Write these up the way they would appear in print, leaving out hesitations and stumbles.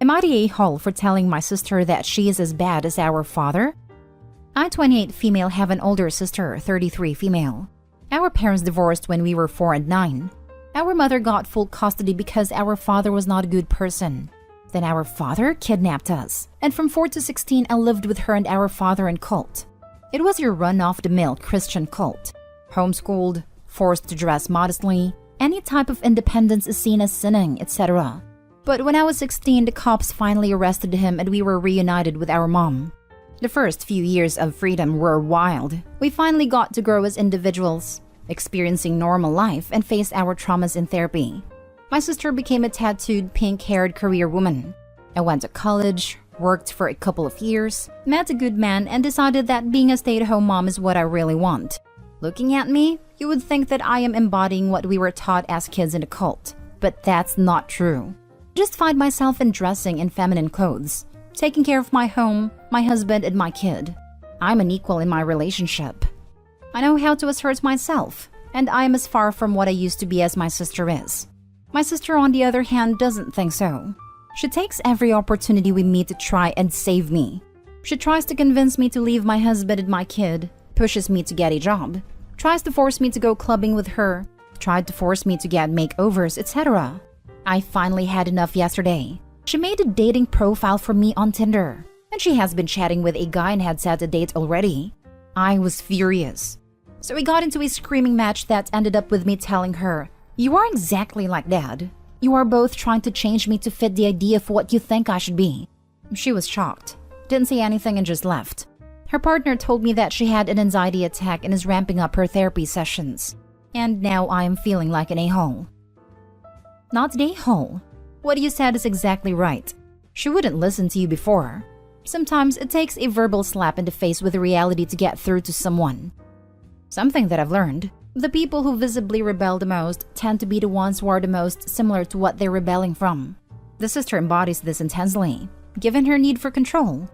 Am I the a-hole for telling my sister that she is as bad as our father? I, 28 female, have an older sister, 33 female. Our parents divorced when we were 4 and 9. Our mother got full custody because our father was not a good person. Then our father kidnapped us, and from 4 to 16 I lived with her and our father in cult. It was your run-off-the-mill Christian cult. Homeschooled, forced to dress modestly, any type of independence is seen as sinning, etc. But when I was 16, the cops finally arrested him and we were reunited with our mom. The first few years of freedom were wild. We finally got to grow as individuals, experiencing normal life and face our traumas in therapy. My sister became a tattooed, pink-haired career woman. I went to college, worked for a couple of years, met a good man, and decided that being a stay-at-home mom is what I really want. Looking at me, you would think that I am embodying what we were taught as kids in the cult, but that's not true. Just find myself in dressing in feminine clothes, taking care of my home, my husband, and my kid. I'm an equal in my relationship. I know how to assert myself, and I am as far from what I used to be as my sister is. My sister, on the other hand, doesn't think so. She takes every opportunity we meet to try and save me. She tries to convince me to leave my husband and my kid, pushes me to get a job, tries to force me to go clubbing with her, tried to force me to get makeovers, etc. I finally had enough yesterday. She made a dating profile for me on Tindr, and she has been chatting with a guy and had set a date already. I was furious. So we got into a screaming match that ended up with me telling her, "You are exactly like Dad. You are both trying to change me to fit the idea of what you think I should be." She was shocked, didn't say anything and just left. Her partner told me that she had an anxiety attack and is ramping up her therapy sessions. And now I am feeling like an a-hole. Not the a-hole. What you said is exactly right. She wouldn't listen to you before. Sometimes it takes a verbal slap in the face with reality to get through to someone. Something that I've learned, the people who visibly rebel the most tend to be the ones who are the most similar to what they're rebelling from. The sister embodies this intensely, given her need for control.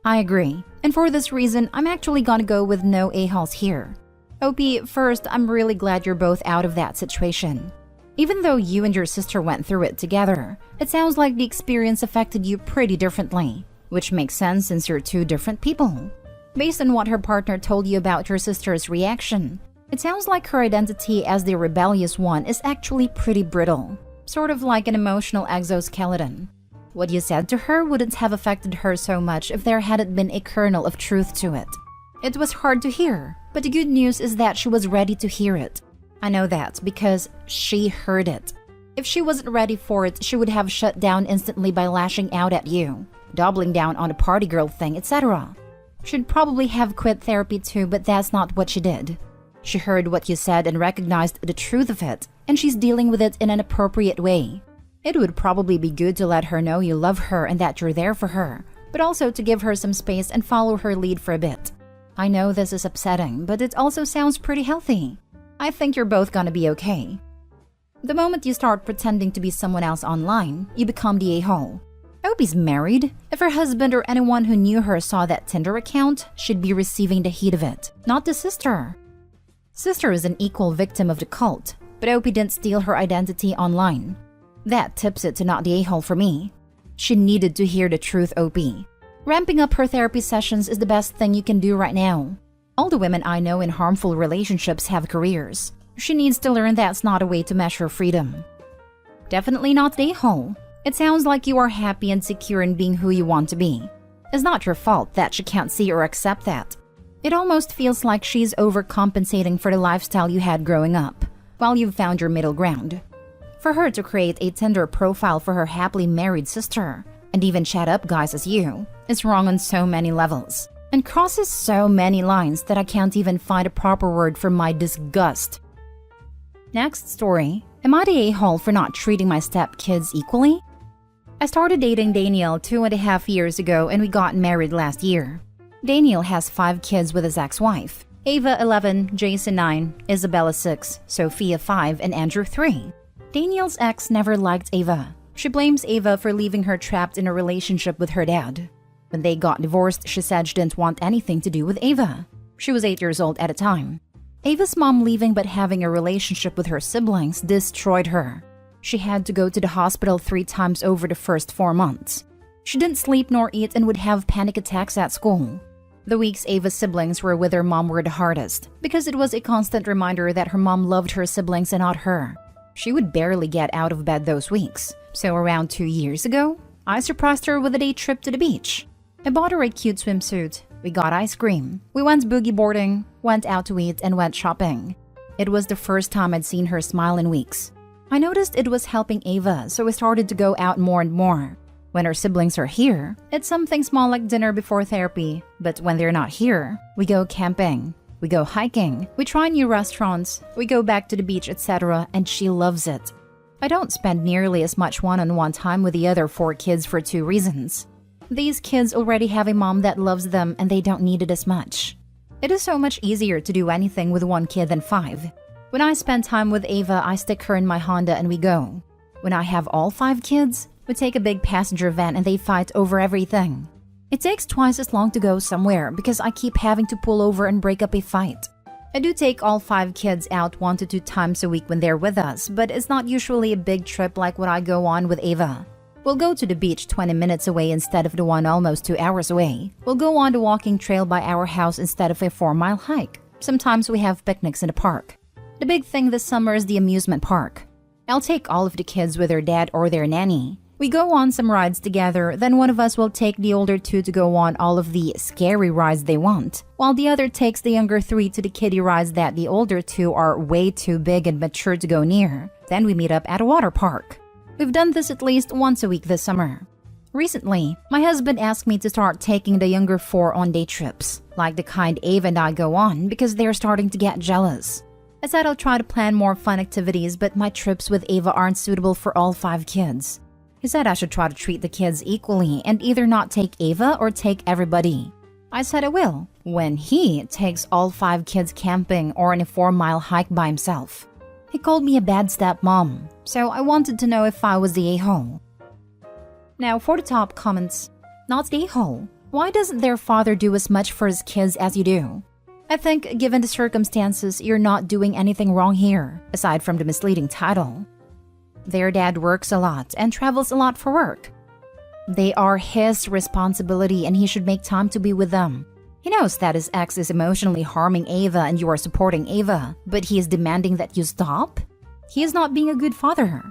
I agree, and for this reason, I'm actually gonna go with no a-holes here. OP, first, I'm really glad you're both out of that situation. Even though you and your sister went through it together, it sounds like the experience affected you pretty differently, which makes sense since you're two different people. Based on what her partner told you about your sister's reaction, it sounds like her identity as the rebellious one is actually pretty brittle, sort of like an emotional exoskeleton. What you said to her wouldn't have affected her so much if there hadn't been a kernel of truth to it. It was hard to hear, but the good news is that she was ready to hear it. I know that because she heard it. If she wasn't ready for it, she would have shut down instantly by lashing out at you, doubling down on the party girl thing, etc. She'd probably have quit therapy too, but that's not what she did. She heard what you said and recognized the truth of it, and she's dealing with it in an appropriate way. It would probably be good to let her know you love her and that you're there for her, but also to give her some space and follow her lead for a bit. I know this is upsetting, but it also sounds pretty healthy. I think you're both gonna be okay. The moment you start pretending to be someone else online, you become the a-hole. I hope he's married. If her husband or anyone who knew her saw that Tindr account, she'd be receiving the heat of it, not the sister. Sister is an equal victim of the cult, but Opie didn't steal her identity online. That tips it to not the a-hole for me. She needed to hear the truth, Opie. Ramping up her therapy sessions is the best thing you can do right now. All the women I know in harmful relationships have careers. She needs to learn that's not a way to measure freedom. Definitely not the a-hole. It sounds like you are happy and secure in being who you want to be. It's not your fault that she can't see or accept that. It almost feels like she's overcompensating for the lifestyle you had growing up, while you've found your middle ground. For her to create a Tindr profile for her happily married sister, and even chat up guys as you, is wrong on so many levels, and crosses so many lines that I can't even find a proper word for my disgust. Next story. Am I the a-hole for not treating my stepkids equally? I started dating Daniel 2.5 years ago and we got married last year. Daniel has 5 kids with his ex-wife. Ava 11, Jason 9, Isabella 6, Sophia 5, and Andrew 3. Daniel's ex never liked Ava. She blames Ava for leaving her trapped in a relationship with her dad. When they got divorced, she said she didn't want anything to do with Ava. She was 8 years old at the time. Ava's mom leaving but having a relationship with her siblings destroyed her. She had to go to the hospital 3 times over the first 4 months. She didn't sleep nor eat and would have panic attacks at school. The weeks Ava's siblings were with her mom were the hardest because it was a constant reminder that her mom loved her siblings and not her. She would barely get out of bed those weeks. So around 2 years ago, I surprised her with a day trip to the beach. I bought her a cute swimsuit. We got ice cream. We went boogie boarding, went out to eat, and went shopping. It was the first time I'd seen her smile in weeks. I noticed it was helping Ava, so we started to go out more and more. When our siblings are here, it's something small like dinner before therapy. But when they're not here, we go camping, we go hiking, we try new restaurants, we go back to the beach, etc., and she loves it. I don't spend nearly as much one-on-one time with the other 4 kids for 2 reasons. These kids already have a mom that loves them and they don't need it as much. It is so much easier to do anything with 1 kid than 5. When I spend time with Ava, I stick her in my Honda and we go. When I have all 5 kids, we take a big passenger van and they fight over everything. It takes twice as long to go somewhere because I keep having to pull over and break up a fight. I do take all 5 kids out 1 to 2 times a week when they're with us, but it's not usually a big trip like what I go on with Ava. We'll go to the beach 20 minutes away instead of the one almost 2 hours away. We'll go on the walking trail by our house instead of a 4-mile hike. Sometimes we have picnics in the park. The big thing this summer is the amusement park. I'll take all of the kids with their dad or their nanny. We go on some rides together, then one of us will take the older 2 to go on all of the scary rides they want, while the other takes the younger 3 to the kiddie rides that the older 2 are way too big and mature to go near. Then we meet up at a water park. We've done this at least once a week this summer. Recently, my husband asked me to start taking the younger 4 on day trips, like the kind Ava and I go on, because they're starting to get jealous. I said I'll try to plan more fun activities, but my trips with Ava aren't suitable for all 5 kids. He said I should try to treat the kids equally and either not take Ava or take everybody. I said I will, when he takes all 5 kids camping or on a 4-mile hike by himself. He called me a bad stepmom, so I wanted to know if I was the a-hole. Now for the top comments. Not the a-hole. Why doesn't their father do as much for his kids as you do? I think, given the circumstances, you're not doing anything wrong here, aside from the misleading title. Their dad works a lot and travels a lot for work. They are his responsibility and he should make time to be with them. He knows that his ex is emotionally harming Ava and you are supporting Ava, but he is demanding that you stop? He is not being a good father.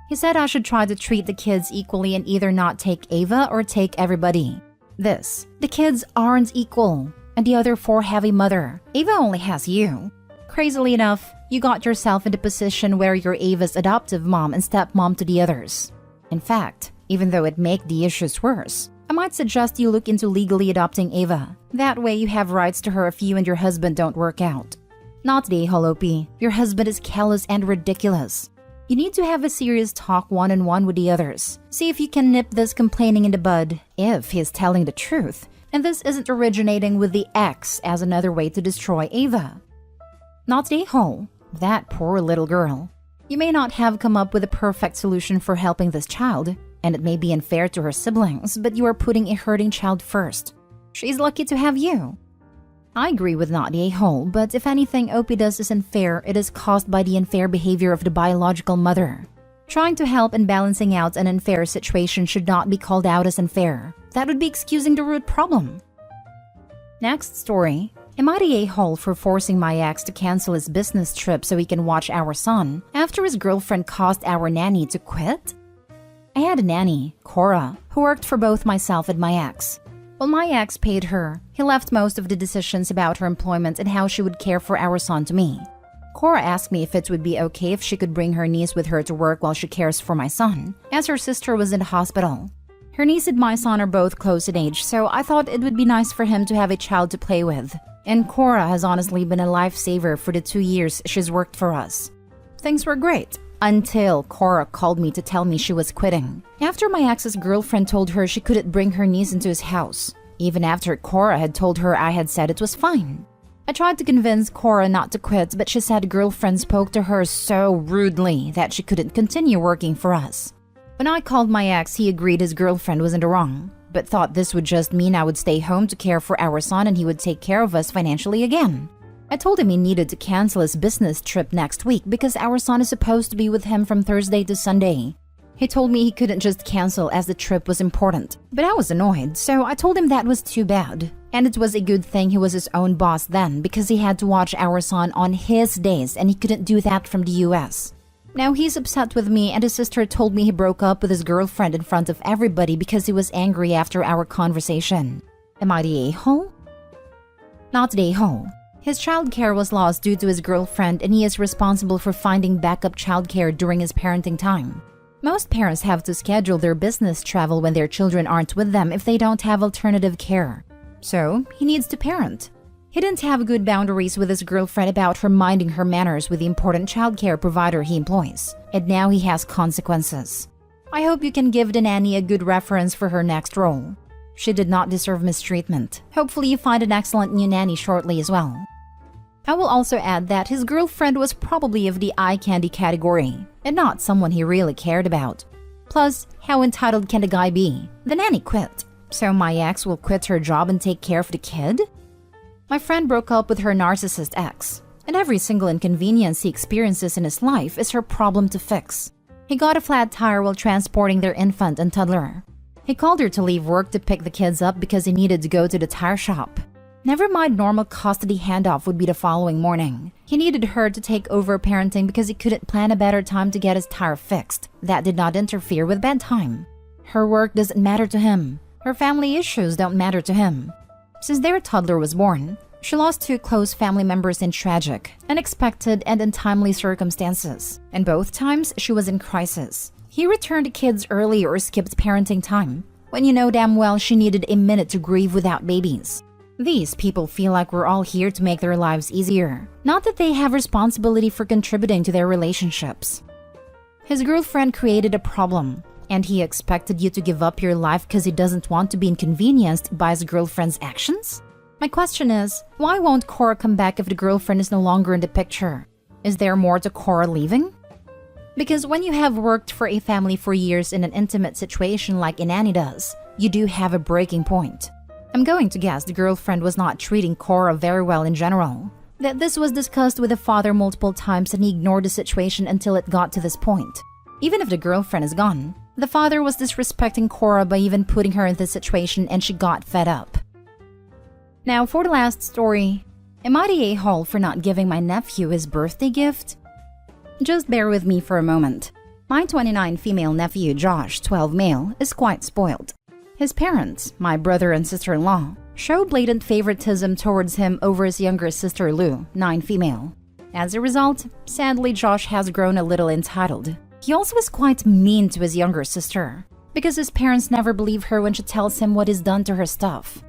He said I should try to treat the kids equally and either not take Ava or take everybody. The kids aren't equal. And the other 4 have a mother. Ava only has you. Crazily enough, you got yourself in the position where you're Ava's adoptive mom and stepmom to the others. In fact, even though it make the issues worse, I might suggest you look into legally adopting Ava. That way you have rights to her if you and your husband don't work out. Not the Holopi. Your husband is callous and ridiculous. You need to have a serious talk one-on-one with the others. See if you can nip this complaining in the bud, if he's telling the truth. And this isn't originating with the ex as another way to destroy Ava. Not the a-hole. That poor little girl. You may not have come up with a perfect solution for helping this child, and it may be unfair to her siblings, but you are putting a hurting child first. She's lucky to have you. I agree with not the a-hole, but if anything OP does is unfair, it is caused by the unfair behavior of the biological mother. Trying to help and balancing out an unfair situation should not be called out as unfair. That would be excusing the root problem. Next story. Am I the a-hole for forcing my ex to cancel his business trip so he can watch our son after his girlfriend caused our nanny to quit? I had a nanny, Cora, who worked for both myself and my ex. While my ex paid her, he left most of the decisions about her employment and how she would care for our son to me. Cora asked me if it would be okay if she could bring her niece with her to work while she cares for my son, as her sister was in the hospital. Her niece and my son are both close in age, so I thought it would be nice for him to have a child to play with. And Cora has honestly been a lifesaver for the 2 years she's worked for us. Things were great, until Cora called me to tell me she was quitting. After my ex's girlfriend told her she couldn't bring her niece into his house. Even after Cora had told her I had said it was fine. I tried to convince Cora not to quit, but she said girlfriend spoke to her so rudely that she couldn't continue working for us. When I called my ex, he agreed his girlfriend was in the wrong, but thought this would just mean I would stay home to care for our son and he would take care of us financially again. I told him he needed to cancel his business trip next week because our son is supposed to be with him from Thursday to Sunday. He told me he couldn't just cancel as the trip was important, but I was annoyed, so I told him that was too bad. And it was a good thing he was his own boss then because he had to watch our son on his days and he couldn't do that from the US. Now he's upset with me and his sister told me he broke up with his girlfriend in front of everybody because he was angry after our conversation. Am I the a-hole? Not the a-hole. His childcare was lost due to his girlfriend and he is responsible for finding backup childcare during his parenting time. Most parents have to schedule their business travel when their children aren't with them if they don't have alternative care. So, he needs to parent. He didn't have good boundaries with his girlfriend about her minding her manners with the important childcare provider he employs, and now he has consequences. I hope you can give the nanny a good reference for her next role. She did not deserve mistreatment. Hopefully you find an excellent new nanny shortly as well. I will also add that his girlfriend was probably of the eye candy category, and not someone he really cared about. Plus, how entitled can the guy be? The nanny quit. So my ex will quit her job and take care of the kid? My friend broke up with her narcissist ex, and every single inconvenience he experiences in his life is her problem to fix. He got a flat tire while transporting their infant and toddler. He called her to leave work to pick the kids up because he needed to go to the tire shop. Never mind normal custody handoff would be the following morning. He needed her to take over parenting because he couldn't plan a better time to get his tire fixed. That did not interfere with bedtime. Her work doesn't matter to him. Her family issues don't matter to him. Since their toddler was born, she lost 2 close family members in tragic, unexpected, and untimely circumstances. And both times, she was in crisis. He returned the kids early or skipped parenting time, when you know damn well she needed a minute to grieve without babies. These people feel like we're all here to make their lives easier, not that they have responsibility for contributing to their relationships. His girlfriend created a problem, and he expected you to give up your life because he doesn't want to be inconvenienced by his girlfriend's actions? My question is, why won't Cora come back if the girlfriend is no longer in the picture? Is there more to Cora leaving? Because when you have worked for a family for years in an intimate situation like Inanny does, you do have a breaking point. I'm going to guess the girlfriend was not treating Cora very well in general. That this was discussed with the father multiple times and he ignored the situation until it got to this point. Even if the girlfriend is gone, the father was disrespecting Cora by even putting her in this situation and she got fed up. Now for the last story, am I the a-hole for not giving my nephew his birthday gift? Just bear with me for a moment. My 29 female nephew Josh, 12 male, is quite spoiled. His parents, my brother and sister-in-law, show blatant favoritism towards him over his younger sister Lou, 9 female. As a result, sadly Josh has grown a little entitled. He also is quite mean to his younger sister, because his parents never believe her when she tells him what is done to her stuff.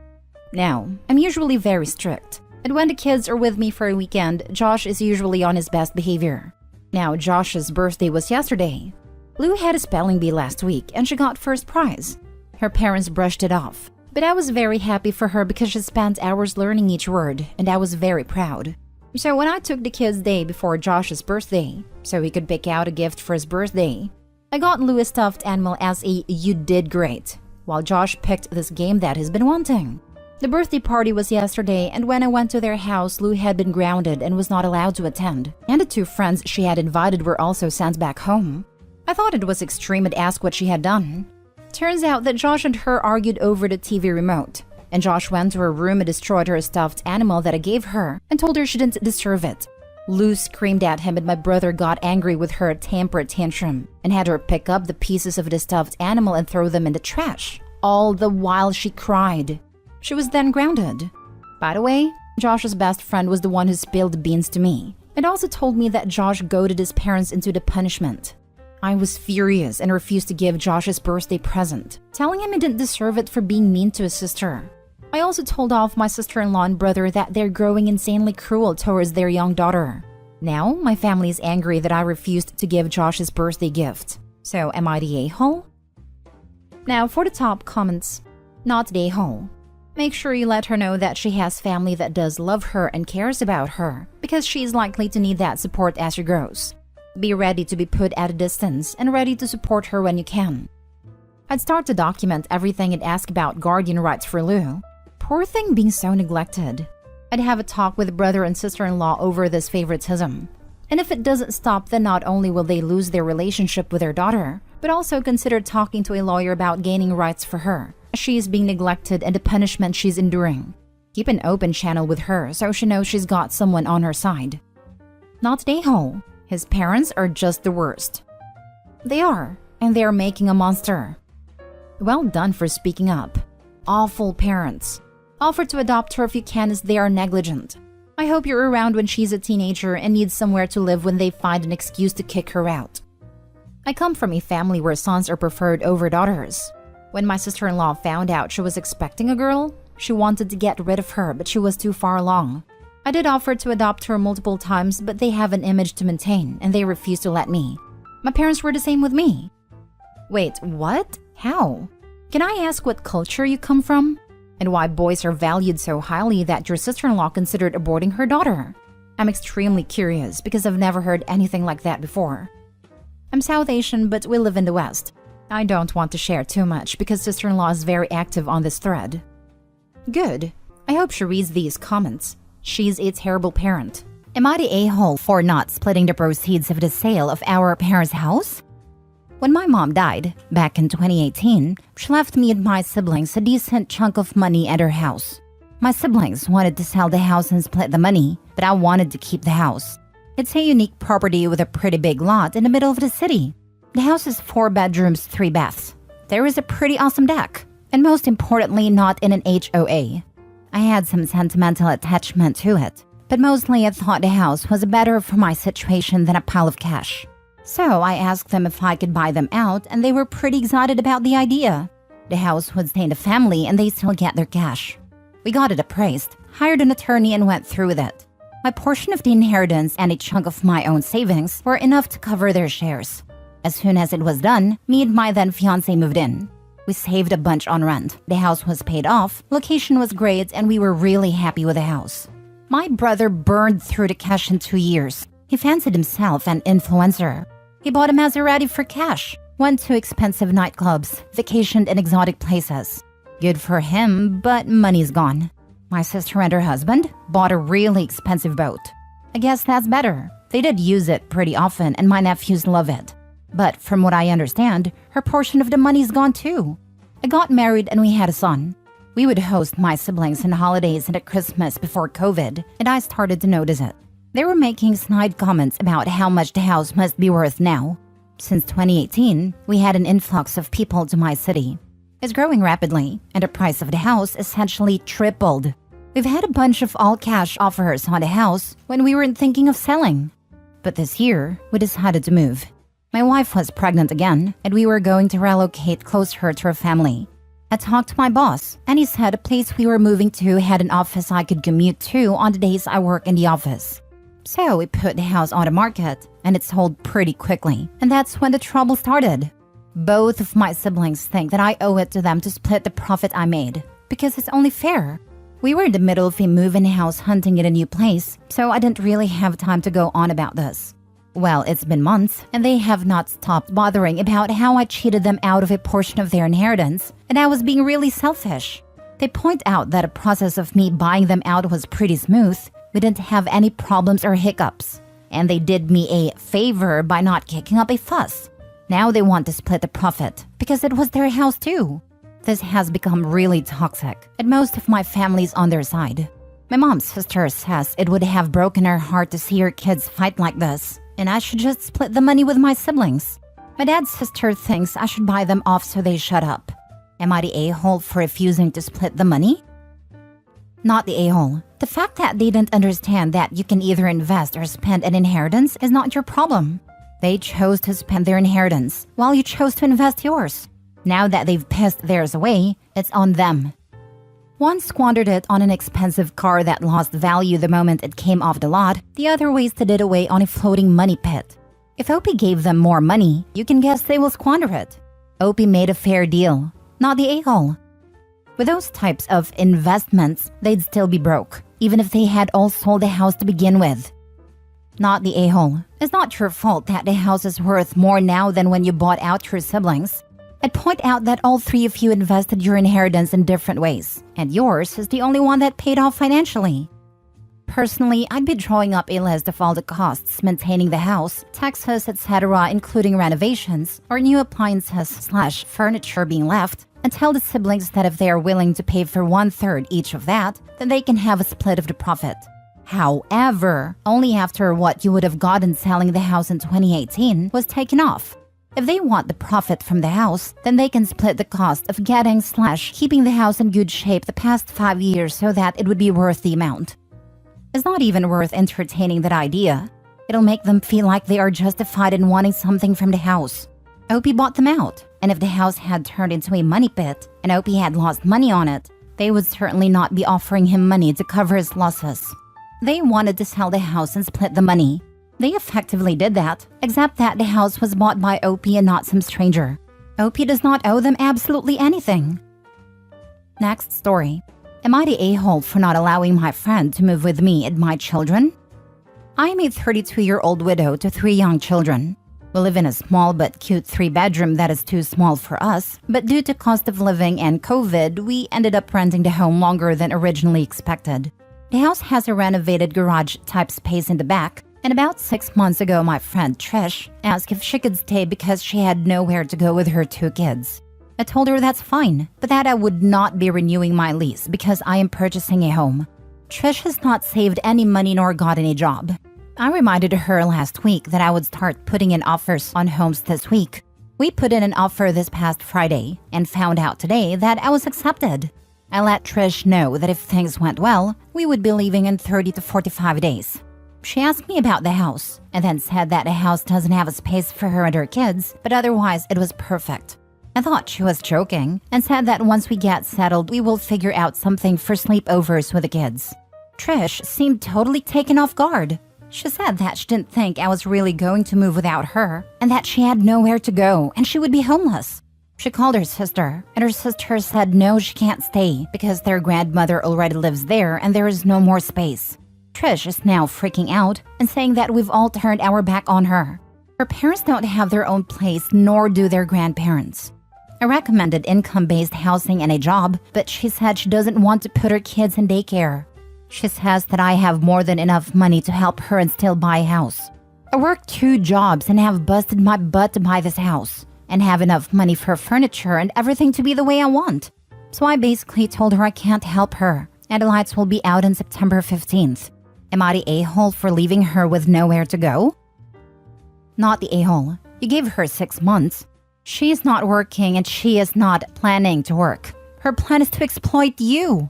Now, I'm usually very strict, and when the kids are with me for a weekend, Josh is usually on his best behavior. Now, Josh's birthday was yesterday. Lou had a spelling bee last week, and she got first prize. Her parents brushed it off, but I was very happy for her because she spent hours learning each word, and I was very proud. So when I took the kids' day before Josh's birthday, so he could pick out a gift for his birthday, I got Lou a stuffed animal as a "you did great," while Josh picked this game that he's been wanting. The birthday party was yesterday, and when I went to their house, Lou had been grounded and was not allowed to attend, and the 2 friends she had invited were also sent back home. I thought it was extreme and asked what she had done. Turns out that Josh and her argued over the TV remote, and Josh went to her room and destroyed her stuffed animal that I gave her and told her she didn't deserve it. Lou screamed at him and my brother got angry with her temper tantrum and had her pick up the pieces of the stuffed animal and throw them in the trash, all the while she cried. She was then grounded. By the way, Josh's best friend was the one who spilled the beans to me and also told me that Josh goaded his parents into the punishment. I was furious and refused to give Josh's birthday present, telling him he didn't deserve it for being mean to his sister. I also told off my sister-in-law and brother that they're growing insanely cruel towards their young daughter. Now, my family is angry that I refused to give Josh's birthday gift. So, am I the a-hole? Now, for the top comments. Not the a-hole. Make sure you let her know that she has family that does love her and cares about her, because she is likely to need that support as she grows. Be ready to be put at a distance and ready to support her when you can. I'd start to document everything and ask about guardian rights for Lou. Poor thing being so neglected. I'd have a talk with brother and sister-in-law over this favoritism. And if it doesn't stop, then not only will they lose their relationship with their daughter, but also consider talking to a lawyer about gaining rights for her, as she is being neglected and the punishment she's enduring. Keep an open channel with her so she knows she's got someone on her side. Not an a-hole. His parents are just the worst. They are, and they are making a monster. Well done for speaking up. Awful parents. Offer to adopt her if you can, as they are negligent. I hope you're around when she's a teenager and needs somewhere to live when they find an excuse to kick her out. I come from a family where sons are preferred over daughters. When my sister-in-law found out she was expecting a girl, she wanted to get rid of her, but she was too far along. I did offer to adopt her multiple times, but they have an image to maintain, and they refused to let me. My parents were the same with me. Wait, what? How? Can I ask what culture you come from? And why boys are valued so highly that your sister-in-law considered aborting her daughter? I'm extremely curious because I've never heard anything like that before. I'm South Asian, but we live in the West. I don't want to share too much because sister-in-law is very active on this thread. Good. I hope she reads these comments. She's a terrible parent. Am I the a-hole for not splitting the proceeds of the sale of our parents' house? When my mom died, back in 2018, she left me and my siblings a decent chunk of money at her house. My siblings wanted to sell the house and split the money, but I wanted to keep the house. It's a unique property with a pretty big lot in the middle of the city. The house is 4 bedrooms, 3 baths. There is a pretty awesome deck, and most importantly, not in an HOA. I had some sentimental attachment to it, but mostly I thought the house was better for my situation than a pile of cash. So I asked them if I could buy them out, and they were pretty excited about the idea. The house would stay in the family and they still get their cash. We got it appraised, hired an attorney, and went through with it. My portion of the inheritance and a chunk of my own savings were enough to cover their shares. As soon as it was done, me and my then fiancé moved in. We saved a bunch on rent. The house was paid off, location was great, and we were really happy with the house. My brother burned through the cash in 2 years. He fancied himself an influencer. He bought a Maserati for cash, went to expensive nightclubs, vacationed in exotic places. Good for him, but money's gone. My sister and her husband bought a really expensive boat. I guess that's better. They did use it pretty often and my nephews love it. But from what I understand, her portion of the money's gone too. I got married and we had a son. We would host my siblings on holidays and at Christmas before COVID, and I started to notice it. They were making snide comments about how much the house must be worth now. Since 2018, we had an influx of people to my city. It's growing rapidly, and the price of the house essentially tripled. We've had a bunch of all-cash offers on the house when we weren't thinking of selling. But this year, we decided to move. My wife was pregnant again, and we were going to relocate closer to her family. I talked to my boss, and he said the place we were moving to had an office I could commute to on the days I work in the office. So we put the house on the market, and it sold pretty quickly, and that's when the trouble started. Both of my siblings think that I owe it to them to split the profit I made, because it's only fair. We were in the middle of a move-in house hunting in a new place, so I didn't really have time to go on about this. Well, it's been months, and they have not stopped bothering about how I cheated them out of a portion of their inheritance, and I was being really selfish. They point out that the process of me buying them out was pretty smooth. We didn't have any problems or hiccups, and they did me a favor by not kicking up a fuss. Now they want to split the profit, because it was their house too. This has become really toxic, and most of my family's on their side. My mom's sister says it would have broken her heart to see her kids fight like this, and I should just split the money with my siblings. My dad's sister thinks I should buy them off so they shut up. Am I the a-hole for refusing to split the money? Not the a-hole. The fact that they didn't understand that you can either invest or spend an inheritance is not your problem. They chose to spend their inheritance, while you chose to invest yours. Now that they've pissed theirs away, it's on them. One squandered it on an expensive car that lost value the moment it came off the lot, the other wasted it away on a floating money pit. If Opie gave them more money, you can guess they will squander it. Opie made a fair deal, not the a-hole. With those types of investments, they'd still be broke, even if they had all sold the house to begin with. Not the a-hole. It's not your fault that the house is worth more now than when you bought out your siblings. I'd point out that all three of you invested your inheritance in different ways, and yours is the only one that paid off financially. Personally, I'd be drawing up a list of all the costs maintaining the house, taxes, etc., including renovations or new appliances/furniture being left, and tell the siblings that if they are willing to pay for 1/3 each of that, then they can have a split of the profit. However, only after what you would have gotten selling the house in 2018 was taken off. If they want the profit from the house, then they can split the cost of getting/keeping the house in good shape the past 5 years so that it would be worth the amount. It's not even worth entertaining that idea. It'll make them feel like they are justified in wanting something from the house. Opie bought them out, and if the house had turned into a money pit and Opie had lost money on it, they would certainly not be offering him money to cover his losses. They wanted to sell the house and split the money. They effectively did that, except that the house was bought by Opie and not some stranger. Opie does not owe them absolutely anything. Next story. Am I the a-hole for not allowing my friend to move with me and my children? I am a 32-year-old widow to 3 young children. We live in a small but cute 3-bedroom that is too small for us, but due to cost of living and COVID, we ended up renting the home longer than originally expected. The house has a renovated garage-type space in the back, and about 6 months ago my friend Trish asked if she could stay because she had nowhere to go with her 2 kids. I told her that's fine, but that I would not be renewing my lease because I am purchasing a home. Trish has not saved any money nor gotten a job. I reminded her last week that I would start putting in offers on homes this week. We put in an offer this past Friday and found out today that I was accepted. I let Trish know that if things went well, we would be leaving in 30 to 45 days. She asked me about the house and then said that the house doesn't have a space for her and her kids, but otherwise it was perfect. I thought she was joking and said that once we get settled, we will figure out something for sleepovers with the kids. Trish seemed totally taken off guard. She said that she didn't think I was really going to move without her and that she had nowhere to go and she would be homeless. She called her sister, and her sister said no, she can't stay because their grandmother already lives there and there is no more space. Trish is now freaking out and saying that we've all turned our back on her. Her parents don't have their own place, nor do their grandparents. I recommended income-based housing and a job, but she said she doesn't want to put her kids in daycare. She says that I have more than enough money to help her and still buy a house. I work 2 jobs and have busted my butt to buy this house, and have enough money for furniture and everything to be the way I want. So I basically told her I can't help her, and the lights will be out on September 15th. Am I the a-hole for leaving her with nowhere to go? Not the a-hole. You gave her 6 months. She is not working and she is not planning to work. Her plan is to exploit you.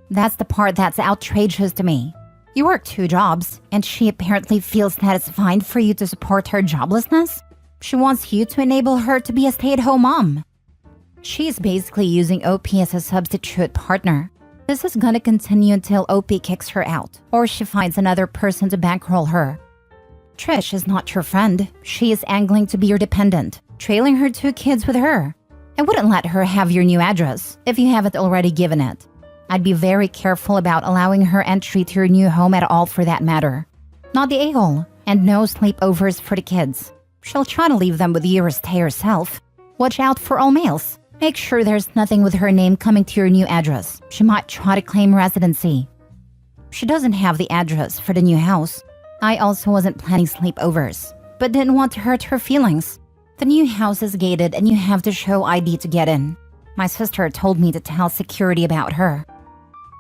That's the part that's outrageous to me. You work 2 jobs, and she apparently feels that it's fine for you to support her joblessness. She wants you to enable her to be a stay-at-home mom. She is basically using OP as a substitute partner. This is gonna continue until OP kicks her out, or she finds another person to bankroll her. Trish is not your friend. She is angling to be your dependent, trailing her 2 kids with her. I wouldn't let her have your new address if you haven't already given it. I'd be very careful about allowing her entry to your new home at all for that matter. Not the a-hole, and no sleepovers for the kids. She'll try to leave them with you or stay herself. Watch out for all males. Make sure there's nothing with her name coming to your new address. She might try to claim residency. She doesn't have the address for the new house. I also wasn't planning sleepovers, but didn't want to hurt her feelings. The new house is gated and you have to show ID to get in. My sister told me to tell security about her.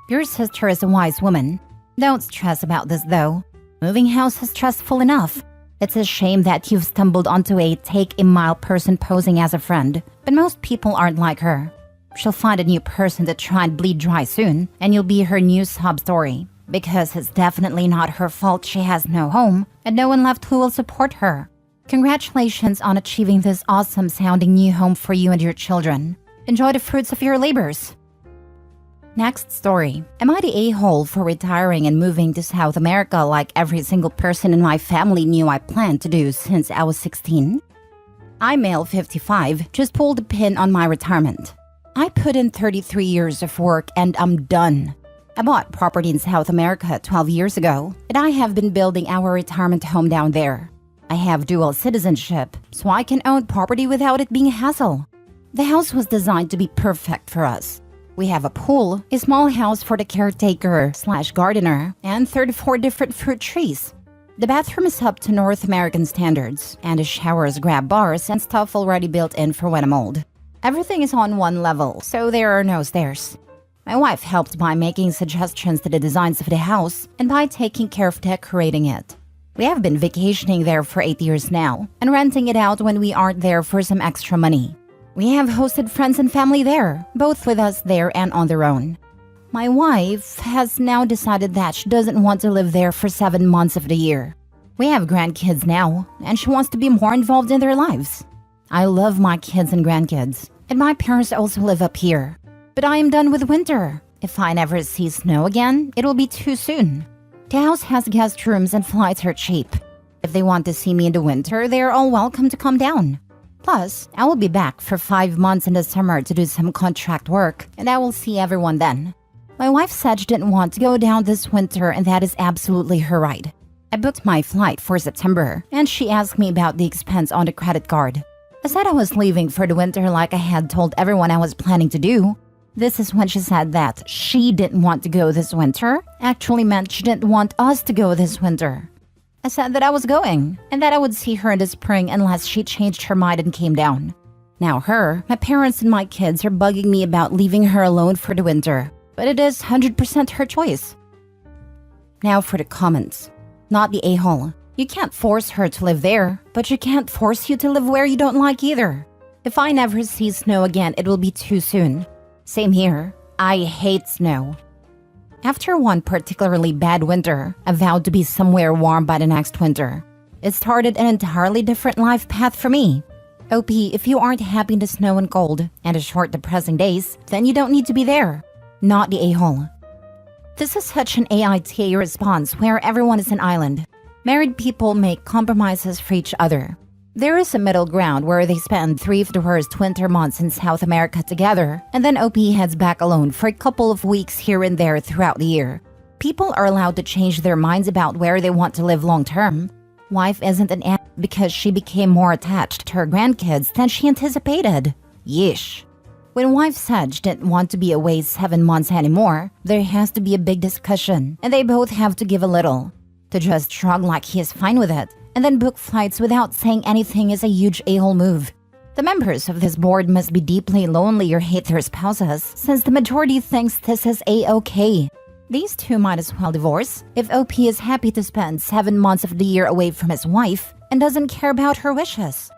Your sister is a wise woman. Don't stress about this though. Moving house is stressful enough. It's a shame that you've stumbled onto a take-a-mile person posing as a friend, but most people aren't like her. She'll find a new person to try and bleed dry soon, and you'll be her new sob story. Because it's definitely not her fault she has no home, and no one left who will support her. Congratulations on achieving this awesome-sounding new home for you and your children. Enjoy the fruits of your labors. Next story. Am I the a-hole for retiring and moving to South America like every single person in my family knew I planned to do since I was 16? I'm male 55, just pulled the pin on my retirement. I put in 33 years of work and I'm done. I bought property in South America 12 years ago, and I have been building our retirement home down there. I have dual citizenship, so I can own property without it being a hassle. The house was designed to be perfect for us. We have a pool, a small house for the caretaker/gardener, and 34 different fruit trees. The bathroom is up to North American standards, and the showers, grab bars, and stuff already built in for when I'm old. Everything is on one level, so there are no stairs. My wife helped by making suggestions to the designs of the house and by taking care of decorating it. We have been vacationing there for 8 years now and renting it out when we aren't there for some extra money. We have hosted friends and family there, both with us there and on their own. My wife has now decided that she doesn't want to live there for 7 months of the year. We have grandkids now, and she wants to be more involved in their lives. I love my kids and grandkids, and my parents also live up here. But I am done with winter. If I never see snow again, it will be too soon. The house has guest rooms and flights are cheap. If they want to see me in the winter, they are all welcome to come down. Plus, I will be back for 5 months in the summer to do some contract work, and I will see everyone then. My wife said she didn't want to go down this winter, and that is absolutely her right. I booked my flight for September, and she asked me about the expense on the credit card. I said I was leaving for the winter like I had told everyone I was planning to do. This is when she said that she didn't want to go this winter actually meant she didn't want us to go this winter. I said that I was going, and that I would see her in the spring unless she changed her mind and came down. Now her, my parents, and my kids are bugging me about leaving her alone for the winter, but it is 100% her choice. Now for the comments. Not the a-hole. You can't force her to live there, but you can't force you to live where you don't like either. If I never see snow again, it will be too soon. Same here. I hate snow. After one particularly bad winter, I vowed to be somewhere warm by the next winter. It started an entirely different life path for me. OP, if you aren't happy in the snow and cold and the short depressing days, then you don't need to be there. Not the a-hole. This is such an AITA response where everyone is an island. Married people make compromises for each other. There is a middle ground where they spend 3 of the worst winter months in South America together, and then OP heads back alone for a couple of weeks here and there throughout the year. People are allowed to change their minds about where they want to live long term. Wife isn't an ass because she became more attached to her grandkids than she anticipated. Yeesh. When wife said she didn't want to be away 7 months anymore, there has to be a big discussion, and they both have to give a little. To just shrug like he is fine with it, and then book flights without saying anything is a huge a-hole move. The members of this board must be deeply lonely or hate their spouses, since the majority thinks this is a-okay. These two might as well divorce if OP is happy to spend 7 months of the year away from his wife and doesn't care about her wishes.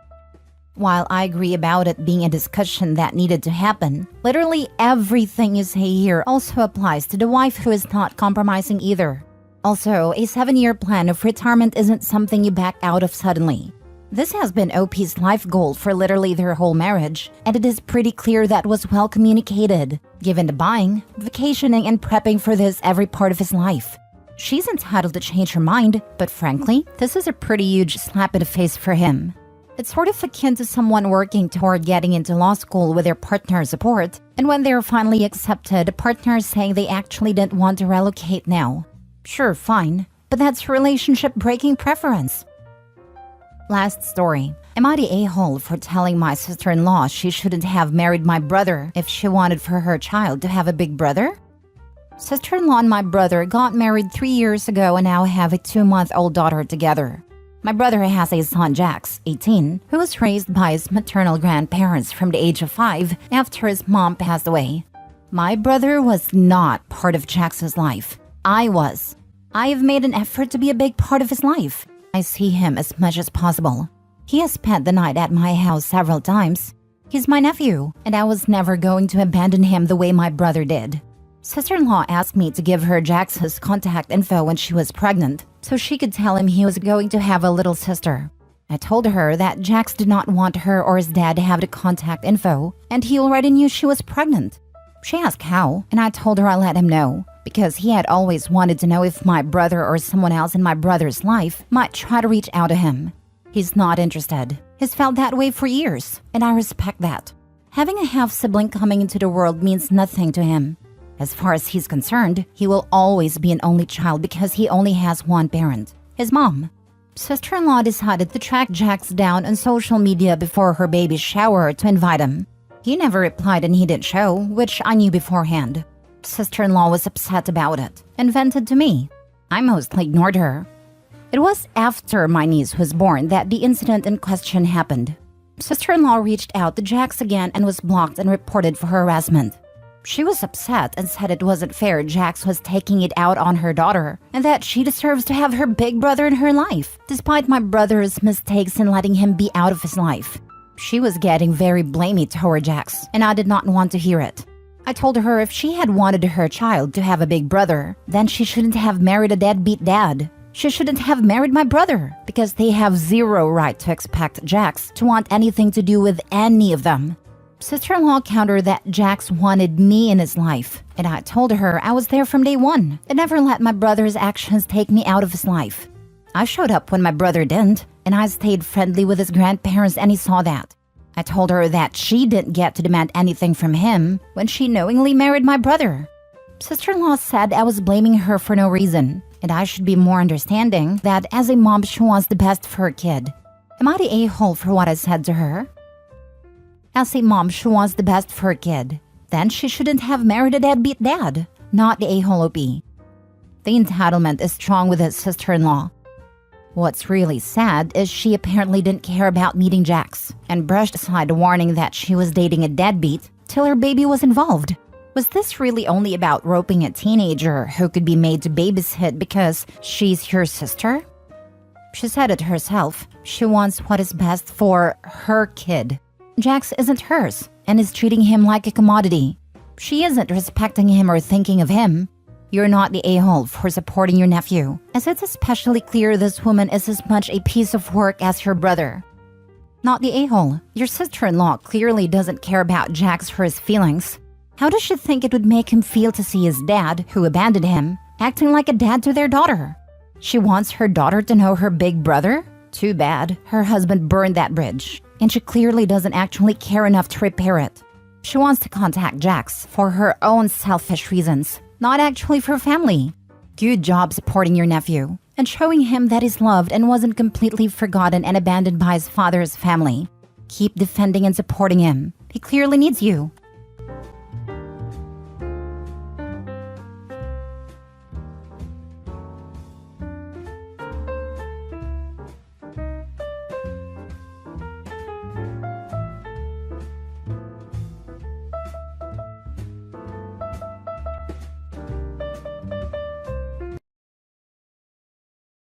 While I agree about it being a discussion that needed to happen, literally everything you say here also applies to the wife who is not compromising either. Also, a 7-year plan of retirement isn't something you back out of suddenly. This has been OP's life goal for literally their whole marriage, and it is pretty clear that was well communicated, given the buying, vacationing, and prepping for this every part of his life. She's entitled to change her mind, but frankly, this is a pretty huge slap in the face for him. It's sort of akin to someone working toward getting into law school with their partner's support, and when they're finally accepted, the partner saying they actually didn't want to relocate now. Sure, fine, but that's relationship-breaking preference. Last story. Am I the a-hole for telling my sister-in-law she shouldn't have married my brother if she wanted for her child to have a big brother? Sister-in-law and my brother got married 3 years ago and now have a 2-month-old daughter together. My brother has a son, Jax, 18, who was raised by his maternal grandparents from the age of 5 after his mom passed away. My brother was not part of Jax's life. I was. I have made an effort to be a big part of his life. I see him as much as possible. He has spent the night at my house several times. He's my nephew, and I was never going to abandon him the way my brother did. Sister-in-law asked me to give her Jax's contact info when she was pregnant, so she could tell him he was going to have a little sister. I told her that Jax did not want her or his dad to have the contact info, and he already knew she was pregnant. She asked how, and I told her I let him know, because he had always wanted to know if my brother or someone else in my brother's life might try to reach out to him. He's not interested. He's felt that way for years, and I respect that. Having a half-sibling coming into the world means nothing to him. As far as he's concerned, he will always be an only child because he only has one parent, his mom. Sister-in-law decided to track Jax down on social media before her baby's shower to invite him. He never replied and he didn't show, which I knew beforehand. Sister-in-law was upset about it and vented to me. I mostly ignored her. It was after my niece was born that the incident in question happened. Sister-in-law reached out to Jax again and was blocked and reported for harassment. She was upset and said it wasn't fair Jax was taking it out on her daughter and that she deserves to have her big brother in her life, despite my brother's mistakes in letting him be out of his life. She was getting very blamey toward Jax, and I did not want to hear it. I told her if she had wanted her child to have a big brother, then she shouldn't have married a deadbeat dad. She shouldn't have married my brother, because they have zero right to expect Jax to want anything to do with any of them. Sister-in-law countered that Jax wanted me in his life, and I told her I was there from day one and never let my brother's actions take me out of his life. I showed up when my brother didn't, and I stayed friendly with his grandparents and he saw that. I told her that she didn't get to demand anything from him when she knowingly married my brother. Sister-in-law said I was blaming her for no reason, and I should be more understanding that as a mom she wants the best for her kid. Am I the a-hole for what I said to her? As a mom she wants the best for her kid, then she shouldn't have married a deadbeat dad, not the a-hole OP. The entitlement is strong with his sister-in-law. What's really sad is she apparently didn't care about meeting Jax and brushed aside the warning that she was dating a deadbeat till her baby was involved. Was this really only about roping a teenager who could be made to babysit because she's your sister? She said it herself. She wants what is best for her kid. Jax isn't hers and is treating him like a commodity. She isn't respecting him or thinking of him. You're not the a-hole for supporting your nephew, as it's especially clear this woman is as much a piece of work as her brother. Not the a-hole. Your sister-in-law clearly doesn't care about Jax for his feelings. How does she think it would make him feel to see his dad, who abandoned him, acting like a dad to their daughter? She wants her daughter to know her big brother? Too bad. Her husband burned that bridge, and she clearly doesn't actually care enough to repair it. She wants to contact Jax for her own selfish reasons, not actually for family. Good job supporting your nephew and showing him that he's loved and wasn't completely forgotten and abandoned by his father's family. Keep defending and supporting him. He clearly needs you.